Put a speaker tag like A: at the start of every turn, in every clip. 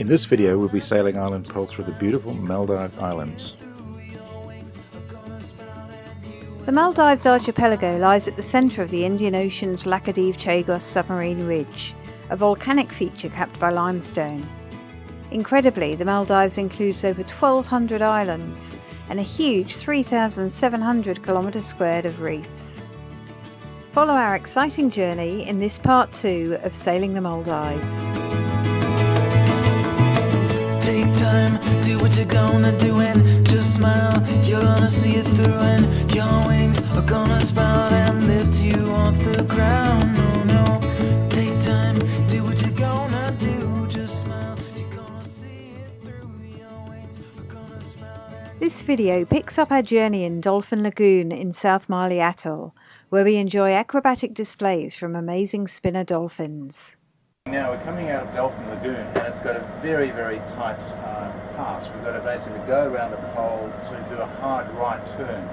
A: this video we'll be sailing Island Pearl through the beautiful Maldive Islands.
B: The Maldives archipelago lies at the centre of the Indian Ocean's Laccadive-Chagos submarine ridge, a volcanic feature capped by limestone. Incredibly, the Maldives includes over 1,200 islands and a huge 3,700 kilometres squared of reefs. Follow our exciting journey in this part 2 of Sailing the Maldives.
C: Take time, do what you're gonna do and just smile. You're gonna see it through and your wings are gonna sprout and lift you off the ground. No, no, take time, do what you're gonna do, just smile. You're gonna see it through, your wings are gonna sprout.
B: This video picks up our journey in Dolphin Lagoon in South Mali Atoll, where we enjoy acrobatic displays from amazing spinner dolphins.
A: Now we're coming out of Dolphin Lagoon and it's got a very, very tight pass. We've got to basically go around the pole to do a hard right turn.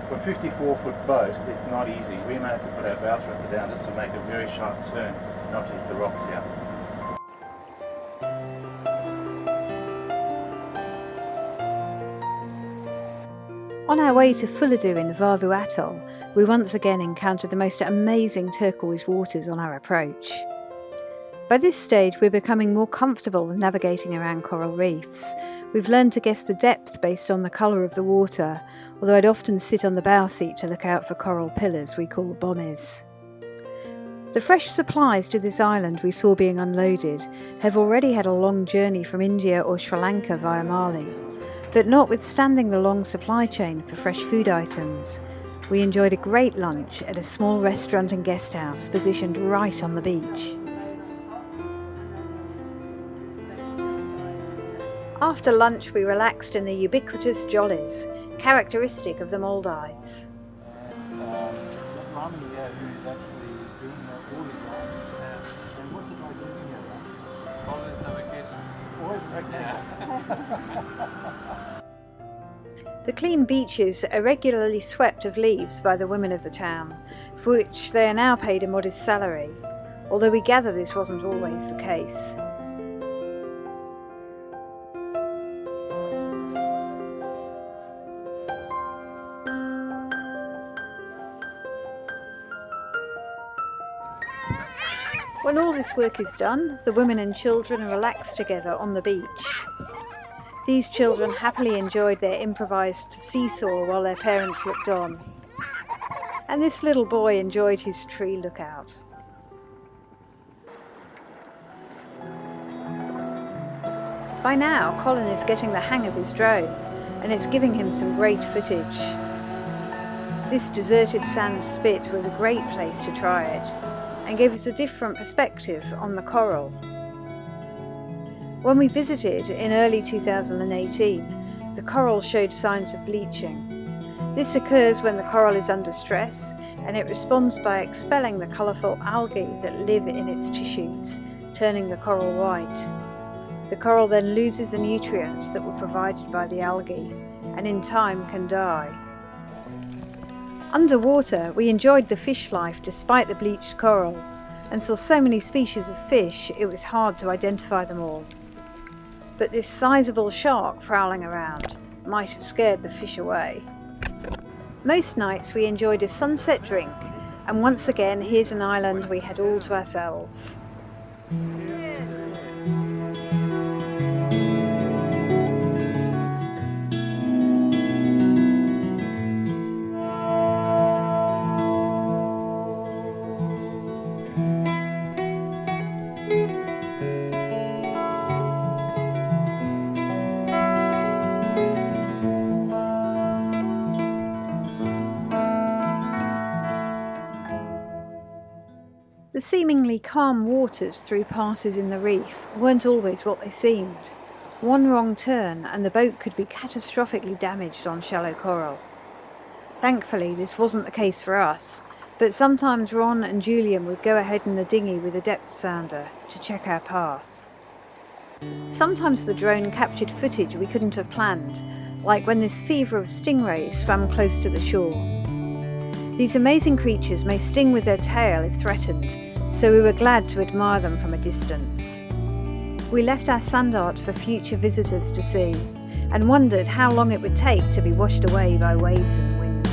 A: For a 54-foot boat, it's not easy. We may have to put our bow thruster down just to make a very sharp turn, not to hit the rocks here.
B: On our way to Fuladu in Vavu Atoll, we once again encountered the most amazing turquoise waters on our approach. By this stage we're becoming more comfortable with navigating around coral reefs. We've learned to guess the depth based on the colour of the water, although I'd often sit on the bow seat to look out for coral pillars we call bommies. The fresh supplies to this island we saw being unloaded have already had a long journey from India or Sri Lanka via Mali. But notwithstanding the long supply chain for fresh food items, we enjoyed a great lunch at a small restaurant and guest house positioned right on the beach. After lunch we relaxed in the ubiquitous jollies, characteristic of the Maldives. The clean beaches are regularly swept of leaves by the women of the town, for which they are now paid a modest salary, although we gather this wasn't always the case. When all this work is done, the women and children relax together on the beach. These children happily enjoyed their improvised seesaw while their parents looked on. And this little boy enjoyed his tree lookout. By now, Colin is getting the hang of his drone, and it's giving him some great footage. This deserted sand spit was a great place to try it, and gave us a different perspective on the coral. When we visited in early 2018, the coral showed signs of bleaching. This occurs when the coral is under stress, and it responds by expelling the colourful algae that live in its tissues, turning the coral white. The coral then loses the nutrients that were provided by the algae, and in time can die. Underwater, we enjoyed the fish life despite the bleached coral, and saw so many species of fish it was hard to identify them all. But this sizable shark prowling around might have scared the fish away. Most nights we enjoyed a sunset drink, and once again here's an island we had all to ourselves. The seemingly calm waters through passes in the reef weren't always what they seemed. One wrong turn and the boat could be catastrophically damaged on shallow coral. Thankfully this wasn't the case for us, but sometimes Ron and Julian would go ahead in the dinghy with a depth sounder to check our path. Sometimes the drone captured footage we couldn't have planned, like when this fever of stingrays swam close to the shore. These amazing creatures may sting with their tail if threatened, so we were glad to admire them from a distance. we left our sand art for future visitors to see, and wondered how long it would take to be washed away by waves and wind.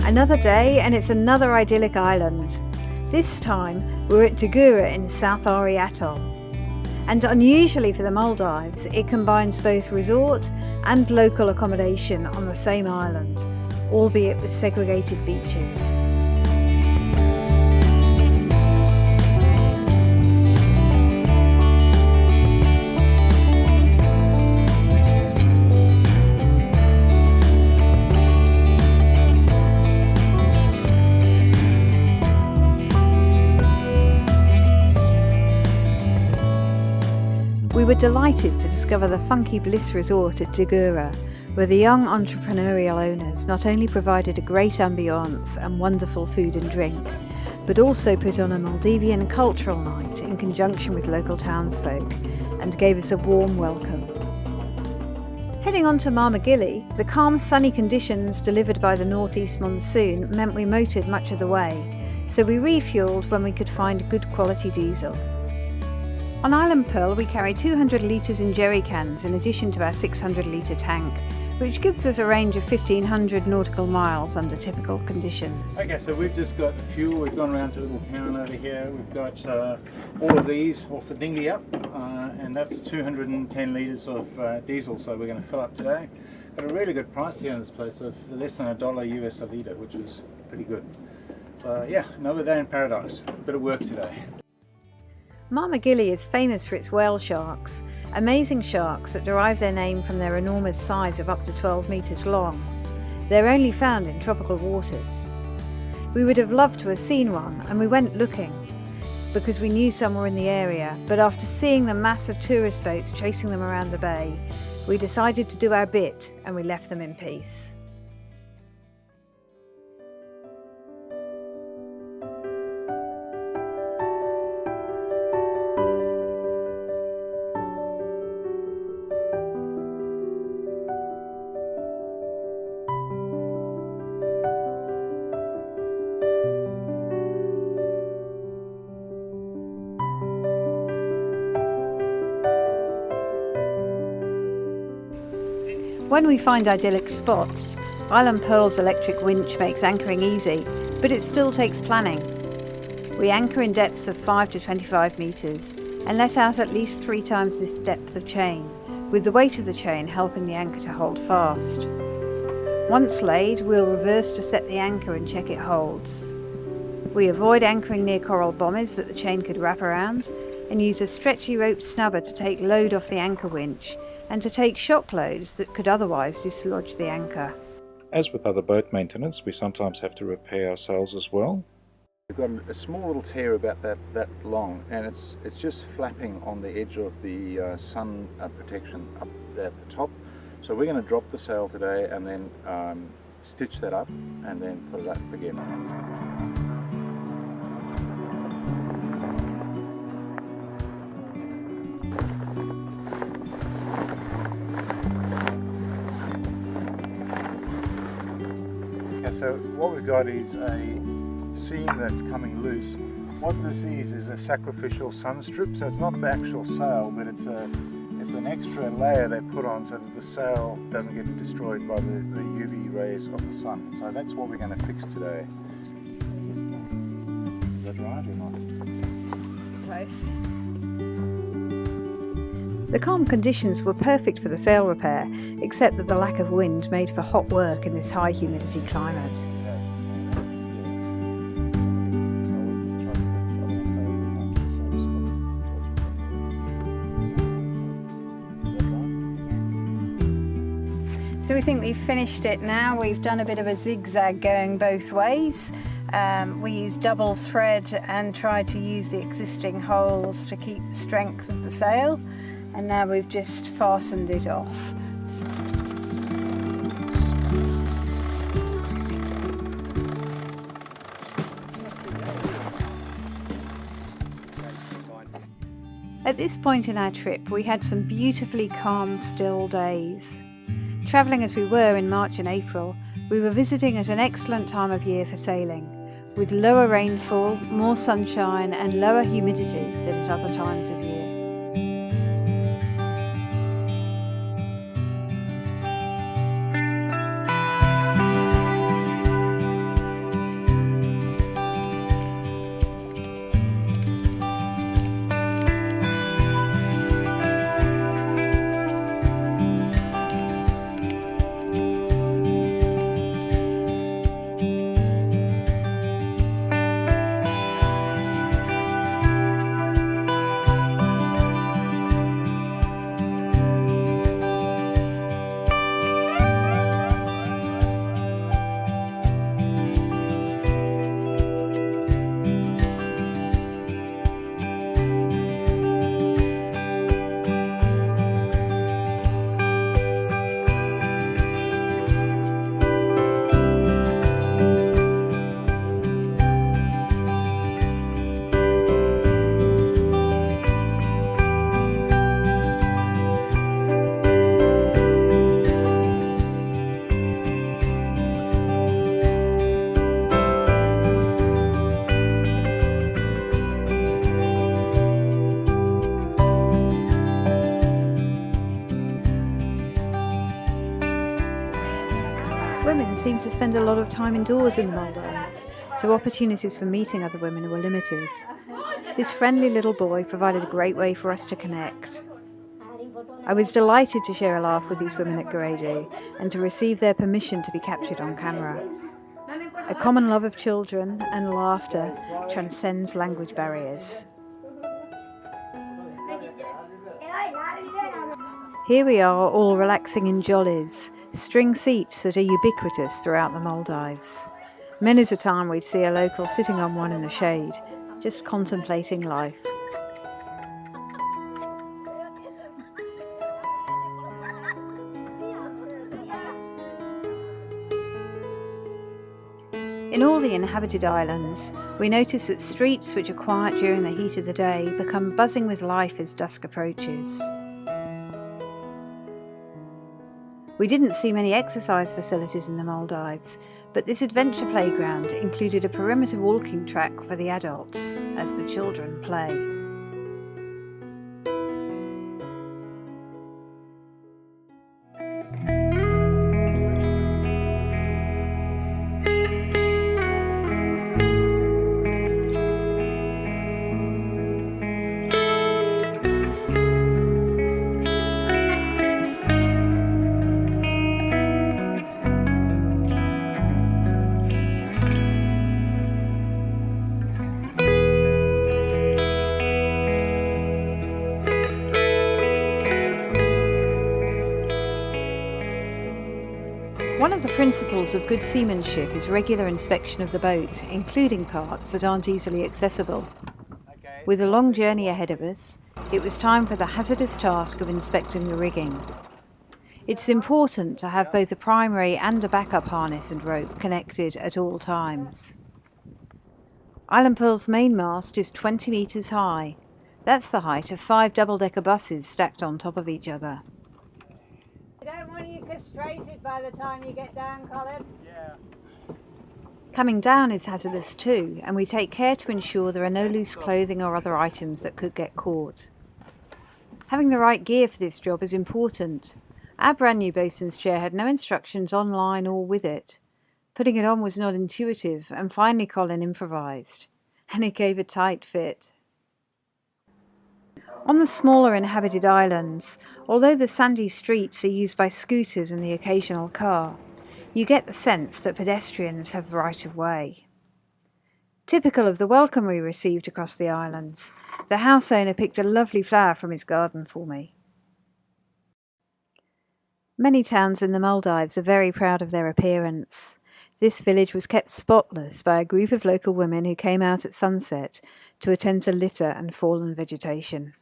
B: Another day and it's another idyllic island. This time we're at Dugura in South Ari Atoll. And unusually for the Maldives, it combines both resort and local accommodation on the same island, albeit with segregated beaches. We were delighted to discover the Funky Bliss Resort at Dugura, where the young entrepreneurial owners not only provided a great ambience and wonderful food and drink, but also put on a Maldivian cultural night in conjunction with local townsfolk and gave us a warm welcome. Heading on to Marmagilly, the calm sunny conditions delivered by the northeast monsoon meant we motored much of the way, so we refuelled when we could find good quality diesel. On Island Pearl we carry 200 litres in jerry cans in addition to our 600 litre tank, which gives us a range of 1500 nautical miles under typical conditions.
A: Okay, so we've just got fuel. We've gone around to a little town over here. We've got all of these off the dinghy up, and that's 210 litres of diesel, so we're going to fill up today. Got a really good price here in this place of less than $1 US a litre, which is pretty good. So yeah, another day in paradise. Bit of work today.
B: Marmagilly is famous for its whale sharks, amazing sharks that derive their name from their enormous size of up to 12 metres long. They're only found in tropical waters. We would have loved to have seen one, and we went looking because we knew some were in the area, but after seeing the mass of tourist boats chasing them around the bay, we decided to do our bit and we left them in peace. When we find idyllic spots, Island Pearl's electric winch makes anchoring easy, but it still takes planning. We anchor in depths of 5 to 25 metres and let out at least 3 times this depth of chain, with the weight of the chain helping the anchor to hold fast. Once laid, we'll reverse to set the anchor and check it holds. We avoid anchoring near coral bommies that the chain could wrap around, and use a stretchy rope snubber to take load off the anchor winch and to take shock loads that could otherwise dislodge the anchor.
D: As with other boat maintenance, we sometimes have to repair our sails as well.
A: We've got a small little tear about that long, and it's just flapping on the edge of the sun protection up there at the top. So we're going to drop the sail today and then stitch that up and then put it up again. So what we've got is a seam that's coming loose. What this is a sacrificial sun strip, so it's not the actual sail, but it's an extra layer they put on so that the sail doesn't get destroyed by the UV rays of the sun. So that's what we're going to fix today. Is that right or not?
B: Close. The calm conditions were perfect for the sail repair, except that the lack of wind made for hot work in this high humidity climate. So we think we've finished it now. We've done a bit of a zigzag going both ways. We used double thread and tried to use the existing holes to keep the strength of the sail. And now we've just fastened it off. At this point in our trip, we had some beautifully calm, still days. Travelling as we were in March and April, we were visiting at an excellent time of year for sailing, with lower rainfall, more sunshine and lower humidity than at other times of year. Women seem to spend a lot of time indoors in the Maldives, so opportunities for meeting other women were limited. This friendly little boy provided a great way for us to connect. I was delighted to share a laugh with these women at Goredu and to receive their permission to be captured on camera. A common love of children and laughter transcends language barriers. Here we are, all relaxing in jollies, string seats that are ubiquitous throughout the Maldives. Many's a time we'd see a local sitting on one in the shade, just contemplating life. In all the inhabited islands, we notice that streets which are quiet during the heat of the day become buzzing with life as dusk approaches. We didn't see many exercise facilities in the Maldives, but this adventure playground included a perimeter walking track for the adults as the children play. One of the principles of good seamanship is regular inspection of the boat, including parts that aren't easily accessible. With a long journey ahead of us, it was time for the hazardous task of inspecting the rigging. It's important to have both a primary and a backup harness and rope connected at all times. Island Pearl's main mast is 20 metres high. That's the height of 5 double-decker buses stacked on top of each other.
E: I don't want you castrated by the time you get down, Colin.
A: Yeah.
B: Coming down is hazardous too, and we take care to ensure there are no loose clothing or other items that could get caught. Having the right gear for this job is important. Our brand new bosun's chair had no instructions online or with it. Putting it on was not intuitive, and finally Colin improvised, and it gave a tight fit. On the smaller inhabited islands, although the sandy streets are used by scooters and the occasional car, you get the sense that pedestrians have the right of way. Typical of the welcome we received across the islands, the house owner picked a lovely flower from his garden for me. Many towns in the Maldives are very proud of their appearance. This village was kept spotless by a group of local women who came out at sunset to attend to litter and fallen vegetation.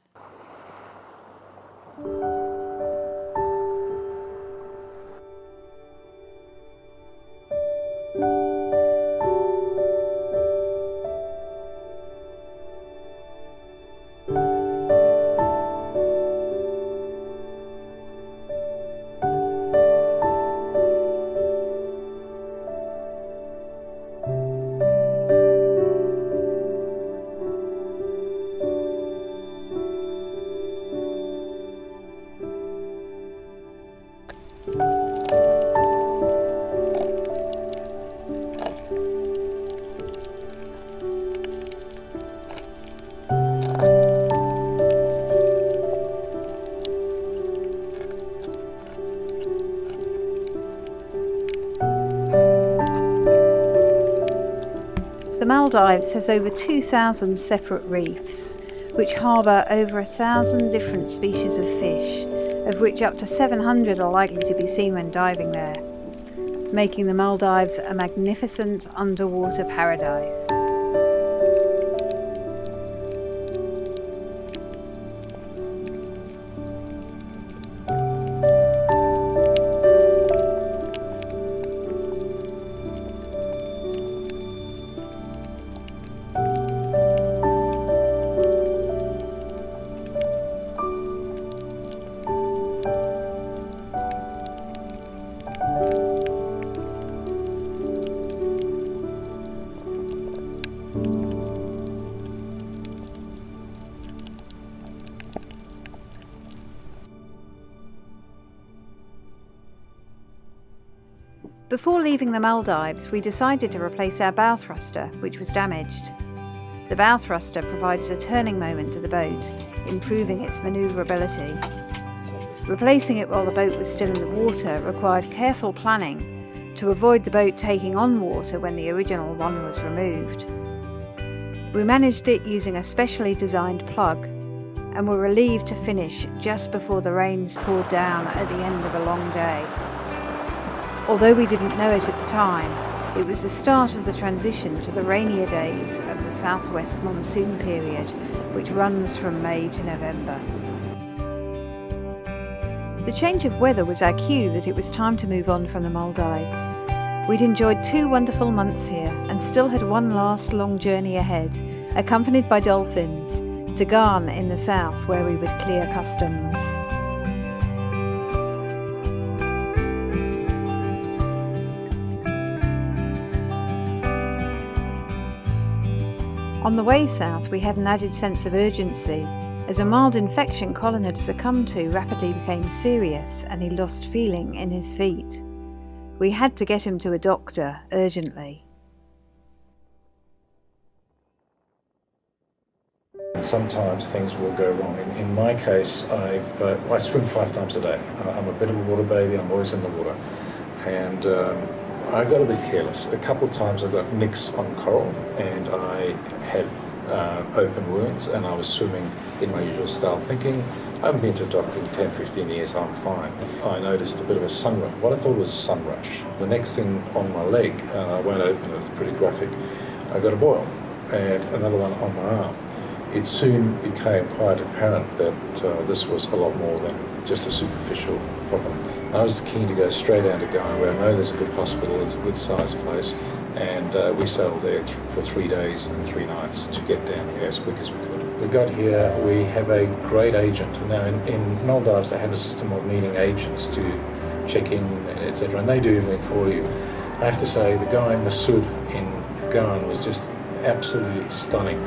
B: The Maldives has over 2,000 separate reefs, which harbour over 1,000 different species of fish, of which up to 700 are likely to be seen when diving there, making the Maldives a magnificent underwater paradise. Before leaving the Maldives, we decided to replace our bow thruster, which was damaged. The bow thruster provides a turning moment to the boat, improving its manoeuvrability. Replacing it while the boat was still in the water required careful planning to avoid the boat taking on water when the original one was removed. We managed it using a specially designed plug, and were relieved to finish just before the rains poured down at the end of a long day. Although we didn't know it at the time, it was the start of the transition to the rainier days of the southwest monsoon period, which runs from May to November. The change of weather was our cue that it was time to move on from the Maldives. We'd enjoyed 2 wonderful months here and still had one last long journey ahead, accompanied by dolphins, to Garn in the south, where we would clear customs. On the way south, we had an added sense of urgency, as a mild infection Colin had succumbed to rapidly became serious and he lost feeling in his feet. We had to get him to a doctor urgently.
D: Sometimes things will go wrong. In my case, I swim 5 times a day. I'm a bit of a water baby, I'm always in the water. And I got a bit careless. A couple of times I got nicks on coral and I had open wounds, and I was swimming in my usual style thinking, I haven't been to a doctor in 10, 15 years, I'm fine. I noticed a bit of a sun rush, what I thought was a sun rush. The next thing on my leg, I won't open it, it's pretty graphic, I got a boil and another one on my arm. It soon became quite apparent that this was a lot more than just a superficial problem. I was keen to go straight down to Garn, where I know there's a good hospital, it's a good sized place, and we sailed there for 3 days and 3 nights to get down here as quick as we could. We got here, we have a great agent. Now in Maldives they have a system of needing agents to check in, etc., and they do everything for you. I have to say, the guy in the Sud in Garn was just absolutely stunning.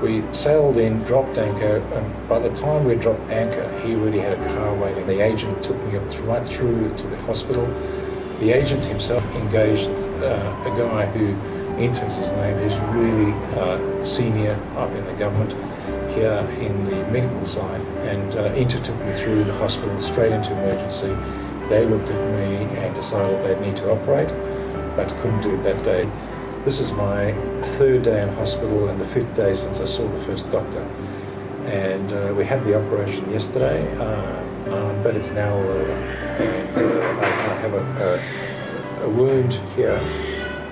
D: We sailed in, dropped anchor, and by the time we dropped anchor, he already had a car waiting. The agent took me right through to the hospital. The agent himself engaged a guy who, Inton's his name, who's really senior up in the government here in the medical side, and Inter took me through the hospital straight into emergency. They looked at me and decided they'd need to operate, but couldn't do it that day. This is my 3rd day in hospital and the 5th day since I saw the first doctor. And we had the operation yesterday, but it's now all over. And I have a wound here,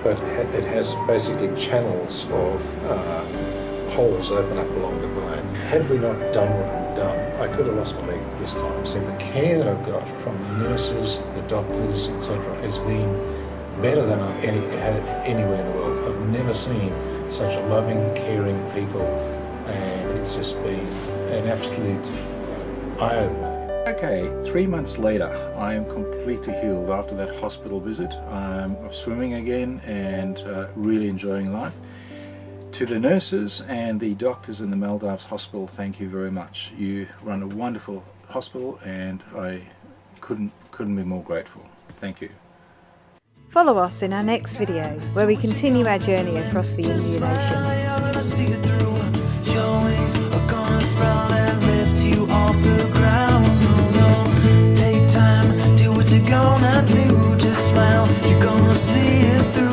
D: but it has basically channels of holes open up along the bone. Had we not done what we've done, I could have lost my leg this time. So the care that I've got from the nurses, the doctors, etc. has been better than I've had anywhere in the world. I've never seen such loving, caring people, and it's just been an absolute eye-opener. Okay, 3 months later, I am completely healed after that hospital visit. I'm swimming again and really enjoying life. To the nurses and the doctors in the Maldives hospital, thank you very much. You run a wonderful hospital, and I couldn't be more grateful. Thank you.
B: Follow us in our next video, where we continue our journey across the Indian Ocean.
C: Your wings are gonna sprout and lift you off the ground. No, take time, do what you're gonna do. Just smile, you're gonna see it through.